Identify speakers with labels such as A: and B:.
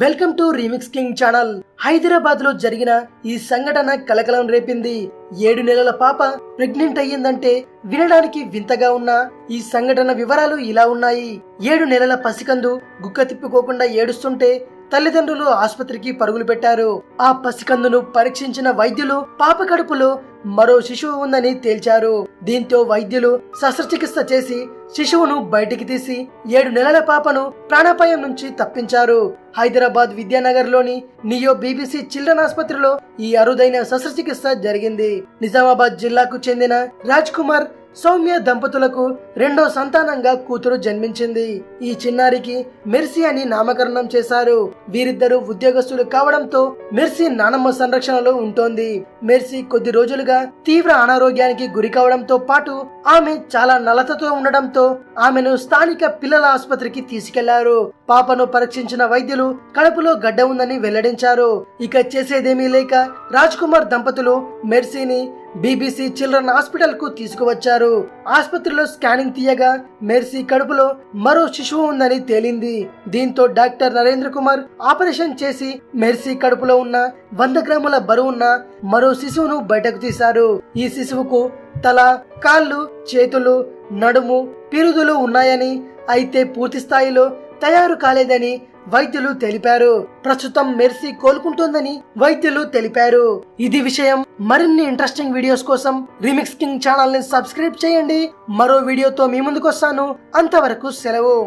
A: Welcome to remix king channel. Hyderabad లో జరిగిన ఈ సంఘటన కలకలం రేపింది. 7 నెలల పాప ప్రెగ్నెంట్ అయ్యిందంటే వినడానికి వింతగా ఉన్న ఈ సంఘటన వివరాలు ఇలా ఉన్నాయి. 7 నెలల పసికందు గుక్క తిప్పుకోకుండా ఏడుస్తుంటే తల్లిదండ్రులు ఆసుపత్రికి పరుగులు పెట్టారు. ఆ పసికందును పరీక్షించిన వైద్యులు పాప కడుపులో మరో శిశువు ఉందని తేల్చారు. దీంతో వైద్యులు శస్త్రచికిత్స చేసి శిశువును బయటికి తీసి 7 నెలల పాపను ప్రాణాపాయం నుంచి తప్పించారు. హైదరాబాద్ విద్యానగర్ లోని నియో బీబీసీ చిల్డ్రన్ ఆసుపత్రిలో ఈ అరుదైన శస్త్రచికిత్స జరిగింది. నిజామాబాద్ జిల్లాకు చెందిన రాజ్ కుమార్ సౌమ్య దంపతులకు రెండో సంతానంగా కూతురు జన్మించింది. ఈ చిన్నారికి మెర్సీ అని నామకరణం చేశారు. వీరిద్దరూ ఉద్యోగస్తులు కావడంతో మెర్సీ నానమ్మ సంరక్షణలో ఉంటోంది. మెర్సీ కొద్ది రోజులుగా తీవ్ర అనారోగ్యానికి గురి కావడంతో పాటు ఆమె చాలా నలతతో ఉండడంతో ఆమెను స్థానిక పిల్లల ఆసుపత్రికి తీసుకెళ్లారు. పాపను పరీక్షించిన వైద్యులు కడుపులో గడ్డ ఉందని వెల్లడించారు. ఇక చేసేదేమీ లేక రాజ్ కుమార్ దంపతులు మెర్సీని బీబీసీ చిల్డ్రన్ హాస్పిటల్ కు తీసుకువచ్చారు. ఆసుపత్రిలో స్కానింగ్ తీయగా మెర్సీ కడుపులో మరో శిశువు ఉందని తేలింది. దీంతో డాక్టర్ నరేంద్ర కుమార్ ఆపరేషన్ చేసి మెర్సీ కడుపులో ఉన్న 100 గ్రాముల బరువున్న మరో శిశువును బయటకు తీశారు. ఈ శిశువుకు తల, కాళ్ళు, చేతులు, నడుము, పిరుదులు ఉన్నాయని, అయితే పూర్తి స్థాయిలో తయారు కాలేదని వైద్యులు తెలిపారు. ప్రస్తుతం మెర్సీ కోలుకుంటోందని వైద్యులు తెలిపారు. ఇది విషయం. మరిన్ని ఇంట్రెస్టింగ్ వీడియోస్ కోసం రీమిక్స్ కింగ్ ఛానల్ ని సబ్స్క్రైబ్ చేయండి. మరో వీడియోతో మీ ముందుకు వస్తాను. అంతవరకు సెలవు.